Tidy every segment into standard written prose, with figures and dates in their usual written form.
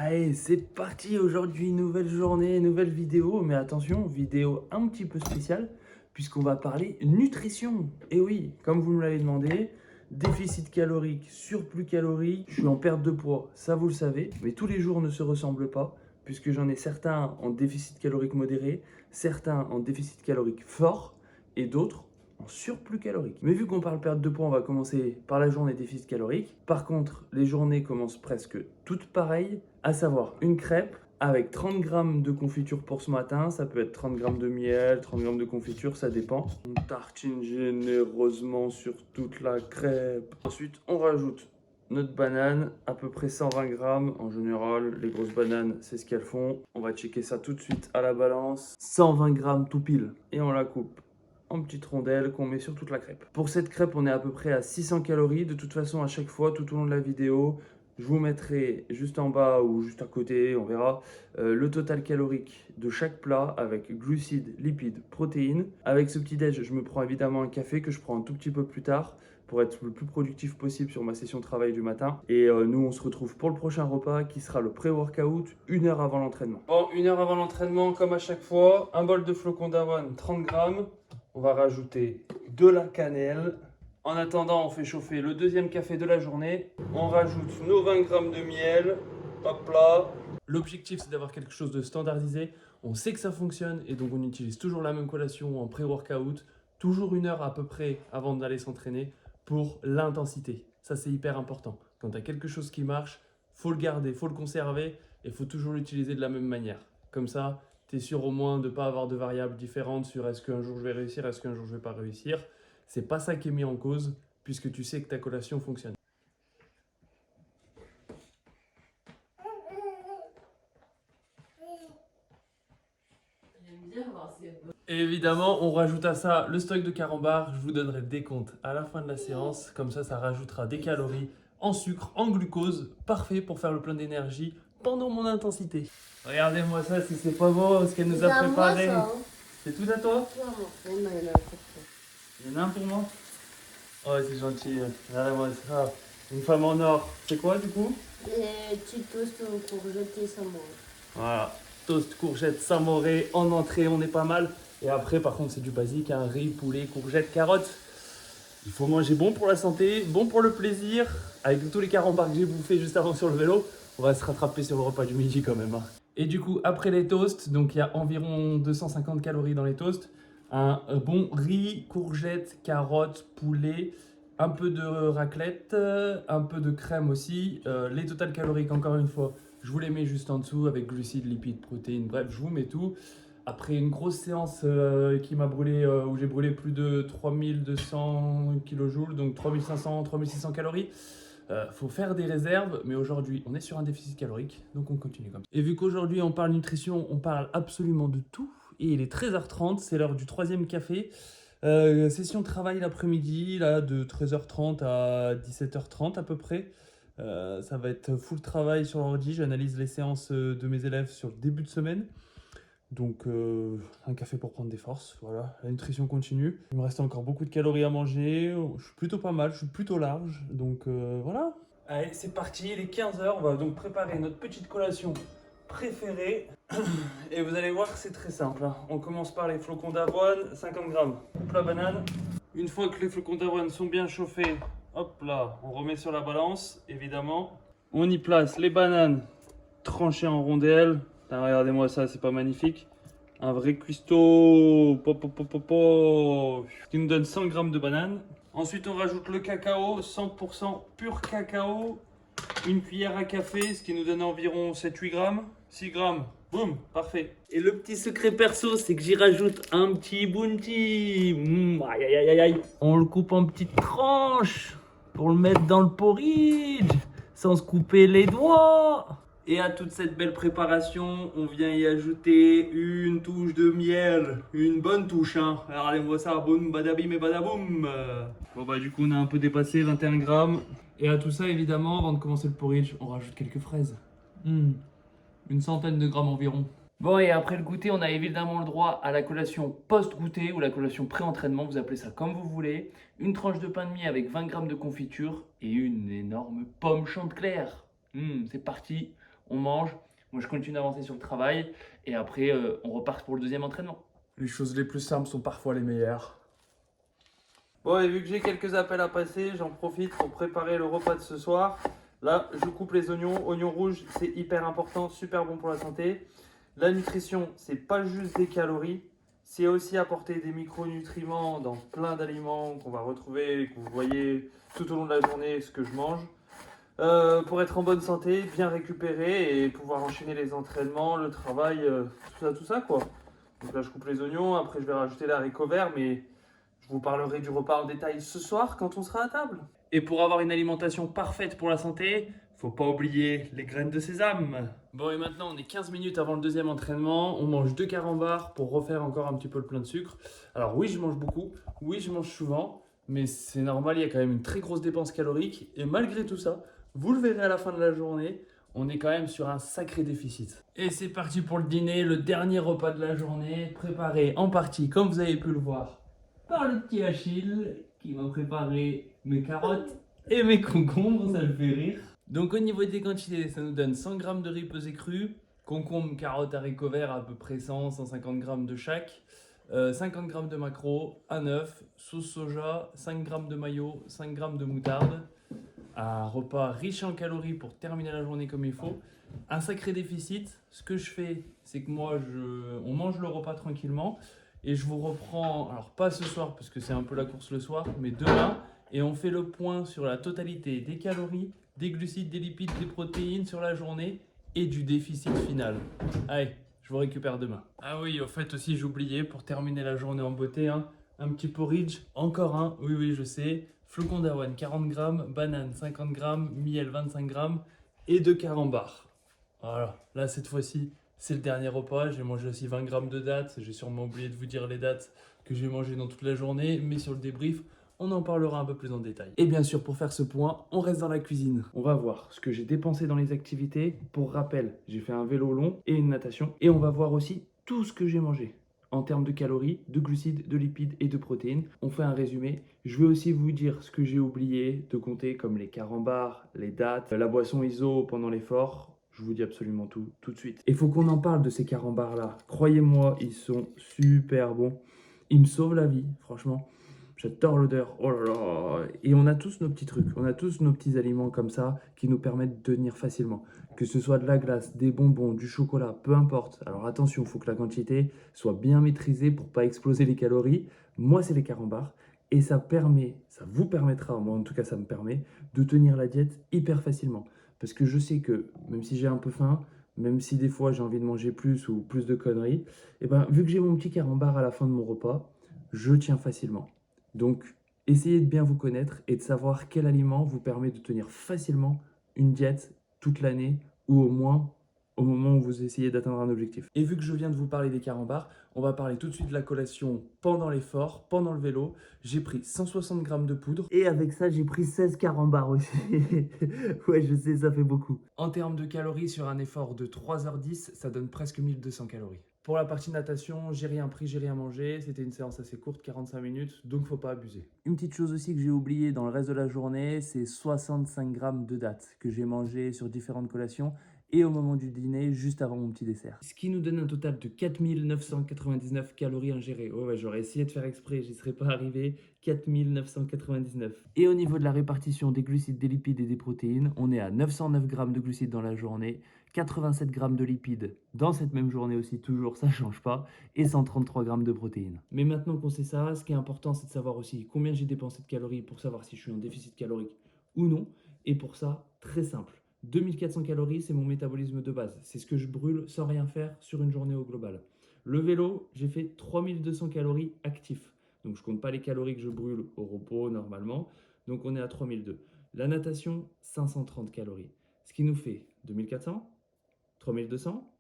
Allez, c'est parti aujourd'hui, nouvelle journée, nouvelle vidéo. Mais attention, vidéo un petit peu spéciale, puisqu'on va parler nutrition. Et oui, comme vous me l'avez demandé, déficit calorique, surplus calorique, je suis en perte de poids, ça vous le savez. Mais tous les jours ne se ressemblent pas, puisque j'en ai certains en déficit calorique modéré, certains en déficit calorique fort, et d'autres en surplus calorique. Mais vu qu'on parle perte de poids, on va commencer par la journée déficit calorique. Par contre, les journées commencent presque toutes pareilles, à savoir une crêpe avec 30 grammes de confiture pour ce matin. Ça peut être 30 grammes de miel, 30 grammes de confiture, ça dépend. On tartine généreusement sur toute la crêpe. Ensuite, on rajoute notre banane, à peu près 120 grammes. En général, les grosses bananes, c'est ce qu'elles font. On va checker ça tout de suite à la balance. 120 grammes tout pile. Et on la coupe en petites rondelles qu'on met sur toute la crêpe. Pour cette crêpe, on est à peu près à 600 calories. De toute façon, à chaque fois, tout au long de la vidéo, je vous mettrai juste en bas ou juste à côté, on verra, le total calorique de chaque plat avec glucides, lipides, protéines. Avec ce petit déj, je me prends évidemment un café que je prends un tout petit peu plus tard pour être le plus productif possible sur ma session de travail du matin. Et nous, on se retrouve pour le prochain repas qui sera le pré-workout, 1 heure avant l'entraînement. Bon, 1 heure avant l'entraînement, comme à chaque fois, un bol de flocons d'avoine, 30 grammes. On va rajouter de la cannelle. En attendant, on fait chauffer le deuxième café de la journée. On rajoute nos 20 grammes de miel. Hop là. L'objectif, c'est d'avoir quelque chose de standardisé. On sait que ça fonctionne et donc on utilise toujours la même collation en pré-workout. Toujours 1 heure à peu près avant d'aller s'entraîner pour l'intensité. Ça, c'est hyper important. Quand tu as quelque chose qui marche, faut le garder, faut le conserver et il faut toujours l'utiliser de la même manière. Comme ça, tu es sûr au moins de ne pas avoir de variables différentes sur est-ce qu'un jour je vais réussir, est-ce qu'un jour je ne vais pas réussir. C'est pas ça qui est mis en cause puisque tu sais que ta collation fonctionne. Et évidemment, on rajoute à ça le stock de carambar. Je vous donnerai le décompte à la fin de la séance. Comme ça rajoutera des calories en sucre, en glucose. Parfait pour faire le plein d'énergie pendant mon intensité. Regardez-moi ça, si c'est pas beau ce qu'elle nous a préparé. C'est tout à toi? Il y en a un pour moi? Oh, c'est gentil. Regardez-moi ça. Une femme en or. C'est quoi du coup? Les petits toasts aux courgettes et samouraï. Voilà. Toast, courgettes, samoré en entrée, on est pas mal. Et après, par contre, c'est du basique, hein, riz, poulet, courgettes, carottes. Il faut manger bon pour la santé, bon pour le plaisir. Avec tous les carambars que j'ai bouffés juste avant sur le vélo, on va se rattraper sur le repas du midi quand même. Hein. Et du coup, après les toasts, donc il y a environ 250 calories dans les toasts. Un bon riz, courgettes, carottes, poulet, un peu de raclette, un peu de crème aussi. Les totales caloriques, encore une fois, je vous les mets juste en dessous avec glucides, lipides, protéines, bref, je vous mets tout. Après une grosse séance qui m'a brûlé, où j'ai brûlé plus de 3200 kJ, donc 3500, 3600 calories, faut faire des réserves, mais aujourd'hui on est sur un déficit calorique, donc on continue comme ça. Et vu qu'aujourd'hui on parle nutrition, on parle absolument de tout, et il est 13h30, c'est l'heure du troisième café. Session de travail l'après-midi, là, de 13h30 à 17h30 à peu près. Ça va être full travail sur l'ordi, j'analyse les séances de mes élèves sur le début de semaine. Donc un café pour prendre des forces, voilà, la nutrition continue. Il me reste encore beaucoup de calories à manger, je suis plutôt pas mal, je suis plutôt large, donc voilà. Allez, c'est parti, il est 15h, on va donc préparer notre petite collation préférée. Et vous allez voir que c'est très simple, hein. On commence par les flocons d'avoine, 50 grammes. Coupe la banane. Une fois que les flocons d'avoine sont bien chauffés, hop là, on remet sur la balance, évidemment. On y place les bananes tranchées en rondelles. Là, regardez-moi ça, c'est pas magnifique. Un vrai cuistot, qui nous donne 100 grammes de bananes. Ensuite, on rajoute le cacao, 100% pur cacao. Une cuillère à café, ce qui nous donne environ 7-8 grammes. 6 grammes, boum, parfait. Et le petit secret perso, c'est que j'y rajoute un petit bounty. Aïe, aïe, aïe, aïe. On le coupe en petites tranches pour le mettre dans le porridge, sans se couper les doigts. Et à toute cette belle préparation, on vient y ajouter une touche de miel. Une bonne touche, hein. Regardez-moi ça, boum, badabim et badaboum. Bon bah du coup, on a un peu dépassé, 21 grammes. Et à tout ça, évidemment, avant de commencer le porridge, on rajoute quelques fraises. Une centaine de grammes environ. Bon, et après le goûter, on a évidemment le droit à la collation post-goûter ou la collation pré-entraînement, vous appelez ça comme vous voulez. Une tranche de pain de mie avec 20 grammes de confiture et une énorme pomme Chanticleer. C'est parti, on mange, moi je continue d'avancer sur le travail et après on repart pour le deuxième entraînement. Les choses les plus simples sont parfois les meilleures. Bon, et vu que j'ai quelques appels à passer, j'en profite pour préparer le repas de ce soir. Là, je coupe les oignons. Oignons rouges, c'est hyper important, super bon pour la santé. La nutrition, c'est pas juste des calories, c'est aussi apporter des micronutriments dans plein d'aliments qu'on va retrouver, que vous voyez tout au long de la journée ce que je mange. Pour être en bonne santé, bien récupérer et pouvoir enchaîner les entraînements, le travail, tout ça quoi. Donc là, je coupe les oignons, après je vais rajouter les haricots verts, mais je vous parlerai du repas en détail ce soir quand on sera à table. Et pour avoir une alimentation parfaite pour la santé, faut pas oublier les graines de sésame. Bon, et maintenant on est 15 minutes avant le deuxième entraînement. On mange 2 carambars pour refaire encore un petit peu le plein de sucre. Alors oui, je mange beaucoup, oui, je mange souvent, mais c'est normal, il y a quand même une très grosse dépense calorique. Et malgré tout ça, vous le verrez à la fin de la journée, on est quand même sur un sacré déficit. Et c'est parti pour le dîner, le dernier repas de la journée, préparé en partie, comme vous avez pu le voir, par le petit Achille qui m'a préparé mes carottes et mes concombres, ça le fait rire. Donc au niveau des quantités, ça nous donne 100 g de riz pesé cru, concombres, carottes, haricots verts à peu près 100-150 g de chaque, 50 g de maquereau, un œuf, sauce soja, 5 g de mayo, 5 g de moutarde. Un repas riche en calories pour terminer la journée comme il faut. Un sacré déficit. Ce que je fais, c'est que moi, on mange le repas tranquillement. Et je vous reprends, alors pas ce soir parce que c'est un peu la course le soir, mais demain. Et on fait le point sur la totalité des calories, des glucides, des lipides, des protéines sur la journée et du déficit final. Allez, je vous récupère demain. Ah oui, au fait aussi, j'oubliais pour terminer la journée en beauté, un petit porridge, encore un, oui, je sais. Flocons d'avoine 40 g, banane 50 g, miel 25 g et 2 carambars. Voilà, là cette fois-ci, c'est le dernier repas. J'ai mangé aussi 20 g de dattes. J'ai sûrement oublié de vous dire les dattes que j'ai mangées dans toute la journée, mais sur le débrief, on en parlera un peu plus en détail. Et bien sûr, pour faire ce point, on reste dans la cuisine. On va voir ce que j'ai dépensé dans les activités. Pour rappel, j'ai fait un vélo long et une natation. Et on va voir aussi tout ce que j'ai mangé en termes de calories, de glucides, de lipides et de protéines. On fait un résumé. Je vais aussi vous dire ce que j'ai oublié de compter, comme les carambars, les dattes, la boisson ISO pendant l'effort. Je vous dis absolument tout de suite. Il faut qu'on en parle de ces carambars-là. Croyez-moi, ils sont super bons. Ils me sauvent la vie, franchement. J'adore l'odeur. Oh là là. Et on a tous nos petits trucs. On a tous nos petits aliments comme ça qui nous permettent de tenir facilement. Que ce soit de la glace, des bonbons, du chocolat, peu importe. Alors attention, il faut que la quantité soit bien maîtrisée pour pas exploser les calories. Moi, c'est les carambars. Et ça vous permettra, moi en tout cas ça me permet, de tenir la diète hyper facilement. Parce que je sais que même si j'ai un peu faim, même si des fois j'ai envie de manger plus ou plus de conneries, et ben, vu que j'ai mon petit carambar à la fin de mon repas, je tiens facilement. Donc, essayez de bien vous connaître et de savoir quel aliment vous permet de tenir facilement une diète toute l'année ou au moins au moment où vous essayez d'atteindre un objectif. Et vu que je viens de vous parler des carambars, on va parler tout de suite de la collation pendant l'effort, pendant le vélo. J'ai pris 160 g de poudre. Et avec ça, j'ai pris 16 carambars aussi. Ouais, je sais, ça fait beaucoup. En termes de calories sur un effort de 3h10, ça donne presque 1200 calories. Pour la partie natation, j'ai rien pris, j'ai rien mangé. C'était une séance assez courte, 45 minutes, donc faut pas abuser. Une petite chose aussi que j'ai oublié dans le reste de la journée, c'est 65 g de dattes que j'ai mangé sur différentes collations et au moment du dîner, juste avant mon petit dessert. Ce qui nous donne un total de 4999 calories ingérées. Ouais, j'aurais essayé de faire exprès, j'y serais pas arrivé. 4999. Et au niveau de la répartition des glucides, des lipides et des protéines, on est à 909 g de glucides dans la journée, 87 g de lipides dans cette même journée aussi, toujours, ça change pas, et 133 g de protéines. Mais maintenant qu'on sait ça, ce qui est important, c'est de savoir aussi combien j'ai dépensé de calories pour savoir si je suis en déficit calorique ou non. Et pour ça, très simple. 2400 calories, c'est mon métabolisme de base. C'est ce que je brûle sans rien faire sur une journée au global. Le vélo, j'ai fait 3200 calories actifs. Donc je ne compte pas les calories que je brûle au repos normalement. Donc on est à 3002. La natation, 530 calories. Ce qui nous fait 2400, 3200,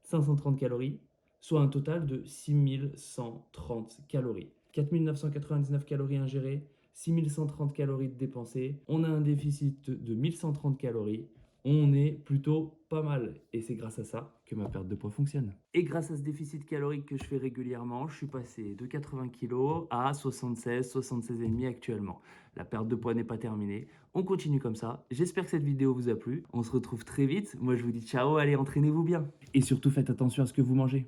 530 calories, soit un total de 6130 calories. 4999 calories ingérées, 6130 calories dépensées. On a un déficit de 1130 calories. on est plutôt pas mal. Et c'est grâce à ça que ma perte de poids fonctionne. Et grâce à ce déficit calorique que je fais régulièrement, je suis passé de 80 kg à 76, 76,5 actuellement. La perte de poids n'est pas terminée. On continue comme ça. J'espère que cette vidéo vous a plu. On se retrouve très vite. Moi, je vous dis ciao, allez, entraînez-vous bien. Et surtout, faites attention à ce que vous mangez.